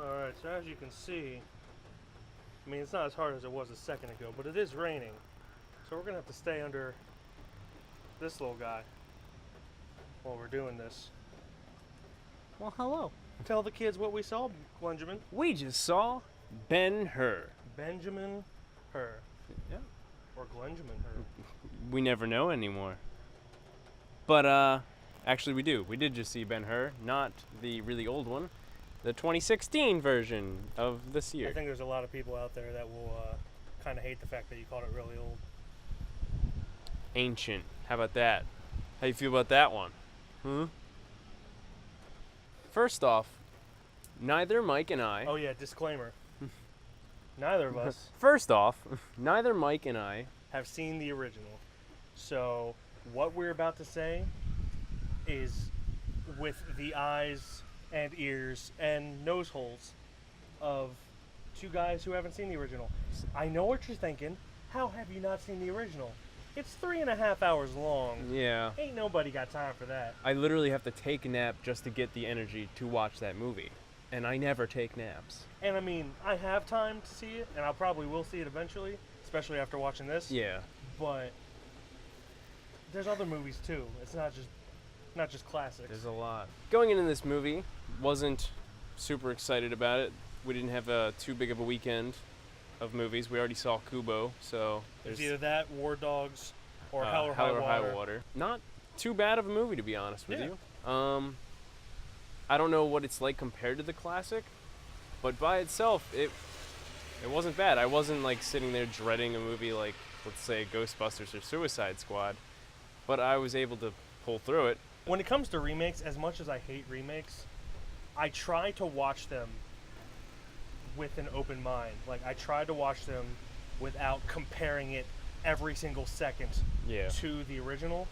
Alright, so as you can see, I mean, it's not as hard as it was a second ago, but it is raining. So we're going to have to stay under this little guy while we're doing this. Well, hello. Tell the kids what we saw, Benjamin. We just saw Ben-Hur. Benjamin Hur. Yeah. Or Glenjamin Hur. We never know anymore. But, actually we do. We did just see Ben-Hur, not the really old one. The 2016 version of this year. I think there's a lot of people out there that will kind of hate the fact that you called it really old. Ancient. How about that? How you feel about that one? First off, neither Mike and I... Oh yeah, disclaimer. Neither of us First off, neither Mike and I... have seen the original. So what we're about to say is with the eyes and ears and nose holes of two guys who haven't seen the original. I know what you're thinking. How have you not seen the original? It's 3.5 hours long. Yeah. Ain't nobody got time for that. I literally have to take a nap just to get the energy to watch that movie. And I never take naps. And I mean, I have time to see it, and I probably will see it eventually, especially after watching this. Yeah. But there's other movies too. It's not just classics. There's a lot. Going into this movie, wasn't super excited about it. We didn't have too big of a weekend of movies. We already saw Kubo, so It's either that, War Dogs, or Hell or Hell or High High Water. Not too bad of a movie, to be honest with Yeah. you. I don't know what it's like compared to the classic, but by itself, it wasn't bad. I wasn't like sitting there dreading a movie like, let's say, Ghostbusters or Suicide Squad, but I was able to pull through it. When it comes to remakes, as much as I hate remakes, I try to watch them with an open mind. Like, I try to watch them without comparing it every single second Yeah. to the original.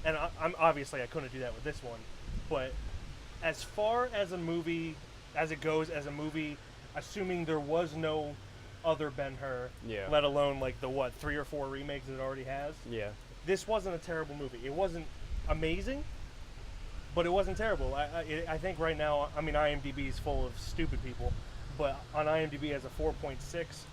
And I'm obviously I couldn't do that with this one, but as far as a movie, as it goes as a movie, assuming there was no other Ben-Hur, Yeah. let alone like the 3 or 4 remakes it already has, Yeah. this wasn't a terrible movie. It wasn't amazing, but it wasn't terrible. I think right now, I mean, IMDb is full of stupid people, but on IMDb as a 4.6.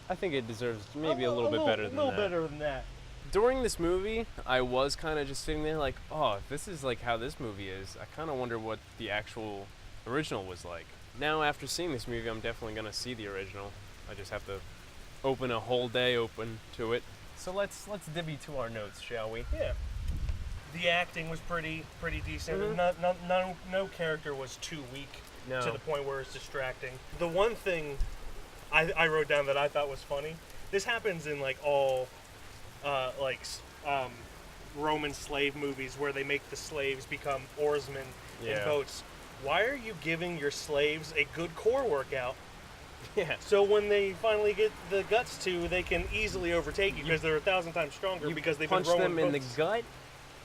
I think it deserves maybe a little bit better than that. A little better than that. During this movie, I was kind of just sitting there like, oh, if this is like how this movie is, I kind of wonder what the actual original was like. Now, after seeing this movie, I'm definitely going to see the original. I just have to open a whole day open to it. So let's divvy to our notes, shall we? Yeah. The acting was pretty decent. Mhm. No character was too weak No. to the point where it's distracting. The one thing I wrote down that I thought was funny, this happens in like all Roman slave movies where they make the slaves become oarsmen in Yeah. boats. Why are you giving your slaves a good core workout? Yeah. So when they finally get the guts to, they can easily overtake you because they're 1,000 times stronger You because they've punch been rowing them in the boats. gut,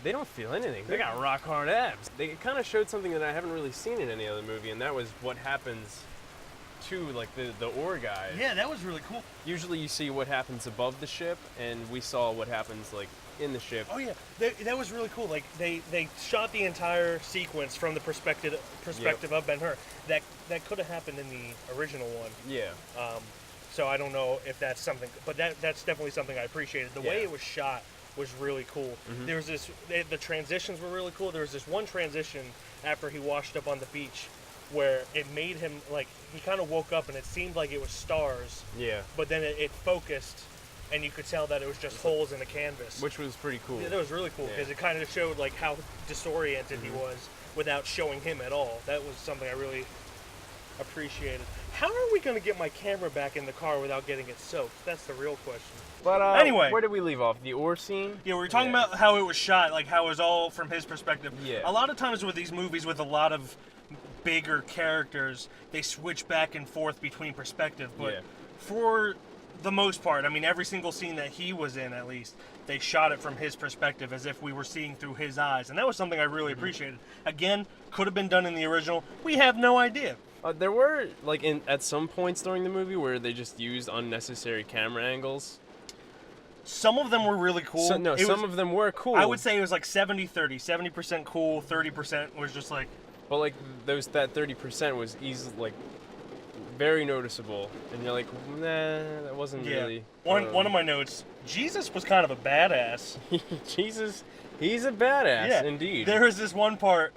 they don't feel anything. They got rock hard abs. They kind of showed something that I haven't really seen in any other movie, and that was what happens to like the oar guys. Yeah, that was really cool. Usually you see what happens above the ship, and we saw what happens like in the ship. Oh yeah, that was really cool. Like they shot the entire sequence from the perspective of Ben-Hur. That could have happened in the original one. Yeah. So I don't know if that's something, but that's definitely something I appreciated. The way Yeah. it was shot was really cool. Mhm. There was the transitions were really cool. There was this one transition after he washed up on the beach where it made him like he kind of woke up and it seemed like it was stars, Yeah. but then it focused and you could tell that it was just holes in the canvas. Which was pretty cool. Yeah, that was really cool because Yeah. it kind of showed like how disoriented he was without showing him at all. That was something I really appreciated. How are we going to get my camera back in the car without getting it soaked? That's the real question. But Anyway. where did we leave off? The oar scene? Yeah, we were talking about how it was shot, like how it was all from his perspective. Yeah. A lot of times with these movies with a lot of bigger characters, they switch back and forth between perspective. But Yeah. for the most part, I mean, every single scene that he was in, at least, they shot it from his perspective as if we were seeing through his eyes. And that was something I really appreciated. Again, could have been done in the original. We have no idea. There were like at some points during the movie where they just used unnecessary camera angles. Some of them were really cool. So, no, It some was- of them were cool. I would say it was like 70-30. 70% cool, 30% was just like, But like that 30% was easily like very noticeable, and you're like, nah, that wasn't really. One of my notes: Jesus was kind of a badass. Jesus, he's a badass, indeed. There is this one part.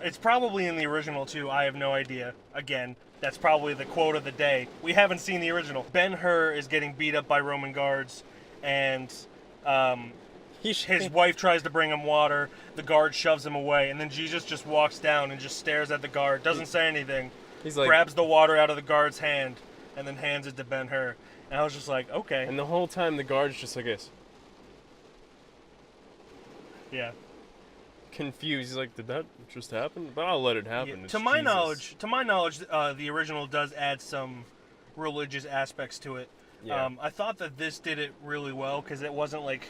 It's probably in the original too. I have no idea. Again, that's probably the quote of the day. We haven't seen the original. Ben-Hur is getting beat up by Roman guards, and his wife tries to bring him water. The guard shoves him away, and then Jesus just walks down and just stares at the guard. Doesn't say anything. He's like, grabs the water out of the guard's hand, and then hands it to Ben-Hur. And I was just like, okay. And the whole time the guard's just like this. Yeah. Confused. He's like, did that just happen? But I'll let it happen. Yeah. It's To my Jesus. knowledge, the original does add some religious aspects to it. Yeah. I thought that this did it really well because it wasn't like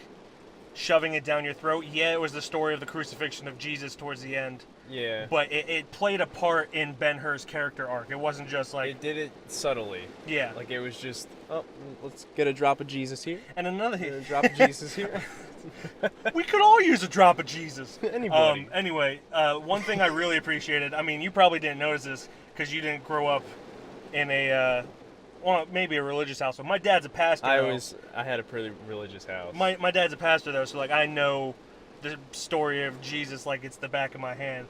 shoving it down your throat. Yeah, it was the story of the crucifixion of Jesus towards the end. Yeah. But it played a part in Ben-Hur's character arc. It wasn't just like... It did it subtly. Yeah. Like it was just, oh, let's get a drop of Jesus here. And another... Get a drop of Jesus here. We could all use a drop of Jesus. Anybody. Anyway, one thing I really appreciated, I mean, you probably didn't notice this because you didn't grow up in a, well, maybe a religious house, but my dad's a pastor. I had a pretty religious house. My dad's a pastor, though, so, like, I know the story of Jesus like it's the back of my hand.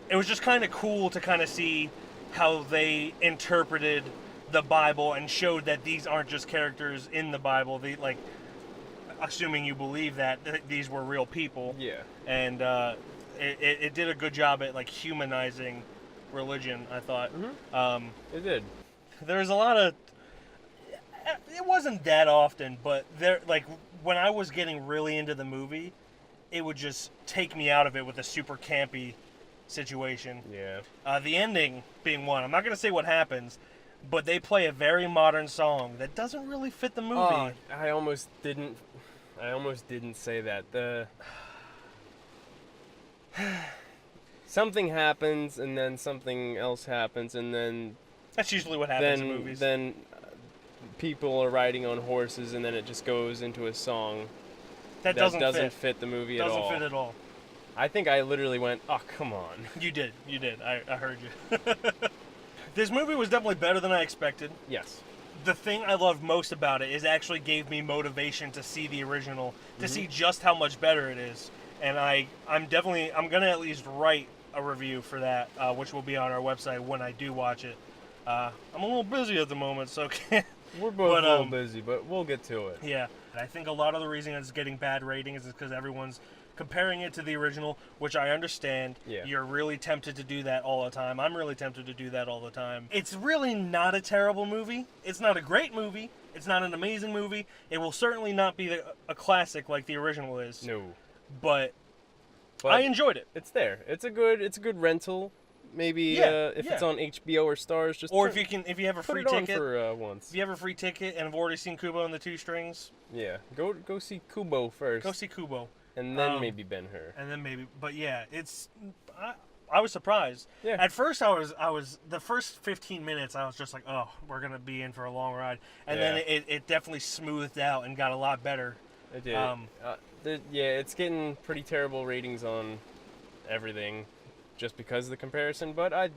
It was just kind of cool to kind of see how they interpreted the Bible and showed that these aren't just characters in the Bible. They, like, assuming you believe that these were real people. Yeah. And it did a good job at like humanizing religion, I thought. Mm-hmm. It did. There's a lot of... It wasn't that often, but there, like, when I was getting really into the movie, it would just take me out of it with a super campy situation. Yeah. The ending being one. I'm not going to say what happens, but they play a very modern song that doesn't really fit the movie. Oh, I almost didn't say that. Something happens, and then something else happens, and then That's usually what happens in movies. Then people are riding on horses, and then it just goes into a song that doesn't fit the movie at all. Doesn't fit at all. I think I literally went, oh, come on. You did. I heard you. This movie was definitely better than I expected. Yes. The thing I loved most about it is it actually gave me motivation to see the original, to see just how much better it is. And I'm going to at least write a review for that, which will be on our website when I do watch it. I'm a little busy at the moment, so can't. We're both a little busy, but we'll get to it. Yeah. And I think a lot of the reason it's getting bad ratings is because everyone's comparing it to the original, which I understand. Yeah. You're really tempted to do that all the time. I'm really tempted to do that all the time. It's really not a terrible movie. It's not a great movie. It's not an amazing movie. It will certainly not be a classic like the original is. No. But I enjoyed it. It's there. It's a good rental. Maybe if it's on HBO or Stars, just or if you have a free put it ticket on for once. If you have a free ticket and have already seen Kubo and the Two Strings, yeah, go see Kubo first. Go see Kubo, and then maybe Ben-Hur. And then maybe, but yeah, it's. I was surprised. Yeah. At first, I was the first 15 minutes. I was just like, oh, we're gonna be in for a long ride, and then it definitely smoothed out and got a lot better. It did. It's getting pretty terrible ratings on everything. Just because of the comparison, but I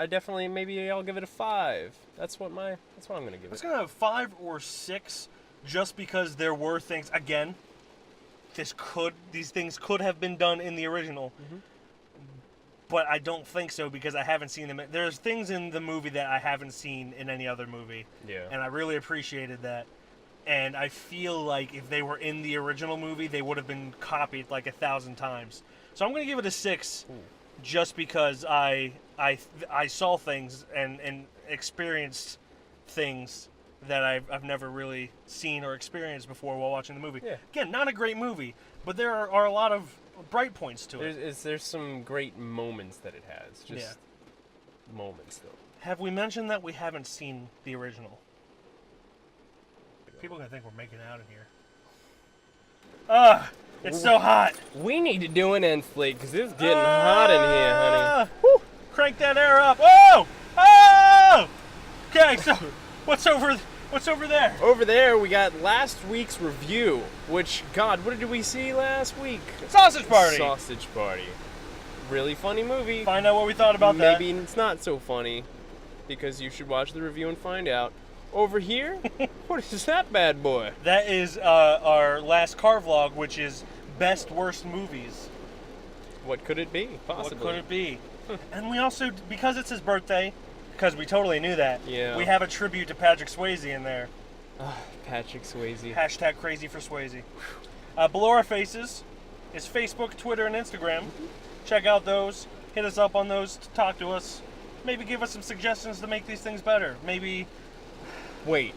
definitely maybe I'll give it a 5. That's what I'm gonna give it. It's gonna have 5 or 6, just because there were things. Again, these things could have been done in the original, but I don't think so because I haven't seen them. There's things in the movie that I haven't seen in any other movie, and I really appreciated that. And I feel like if they were in the original movie, they would have been copied like 1,000 times. So I'm gonna give it a 6. Ooh. Just because I saw things and experienced things that I've never really seen or experienced before while watching the movie. Yeah. Again, not a great movie, but there are a lot of bright points to it. There's some great moments that it has. Just moments, though. Have we mentioned that we haven't seen the original? People are going to think we're making out in here. It's so hot. We need to do an end flake because it's getting hot in here, honey. Woo! Crank that air up. Oh! Oh! Okay, so what's over there? Over there, we got last week's review, which, God, what did we see last week? Sausage Party. Sausage Party. really funny movie. Find out what we thought about that. Maybe it's not so funny, because you should watch the review and find out. Over here, what is that bad boy? That is our last car vlog, which is best worst movies. What could it be? Possibly. What could it be? And we also, because it's his birthday, because we totally knew that, Yeah. we have a tribute to Patrick Swayze in there. Patrick Swayze. Hashtag crazy for Swayze. Below our faces is Facebook, Twitter, and Instagram. Check out those. Hit us up on those to talk to us. Maybe give us some suggestions to make these things better. Maybe. Wait,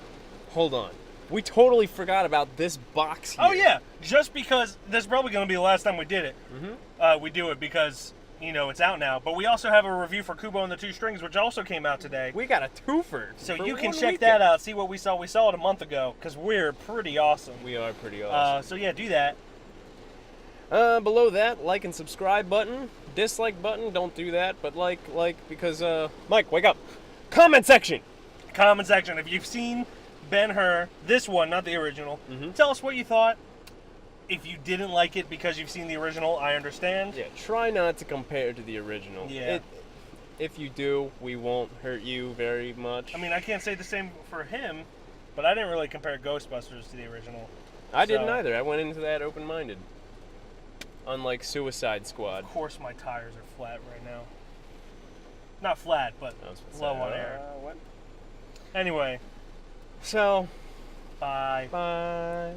hold on. We totally forgot about this box here. Oh yeah, just because this is probably going to be the last time we did it. We do it because it's out now. But we also have a review for Kubo and the Two Strings, which also came out today. We got a twofer. So for you can one check weekend. that out. See what we saw. We saw it a month ago because we're pretty awesome. We are pretty awesome. So yeah, do that. Below that, like and subscribe button. Dislike button, don't do that. But like because Mike, wake up. Comment section. Comment section. If you've seen Ben-Hur, this one, not the original, tell us what you thought. If you didn't like it because you've seen the original, I understand. Yeah, try not to compare to the original. Yeah. If you do, we won't hurt you very much. I mean, I can't say the same for him, but I didn't really compare Ghostbusters to the original. I didn't so- either. I went into that open-minded. Unlike Suicide Squad. Of course, my tires are flat right now. Not flat, but I was about to low say, on air. What? Anyway, So, bye. bye.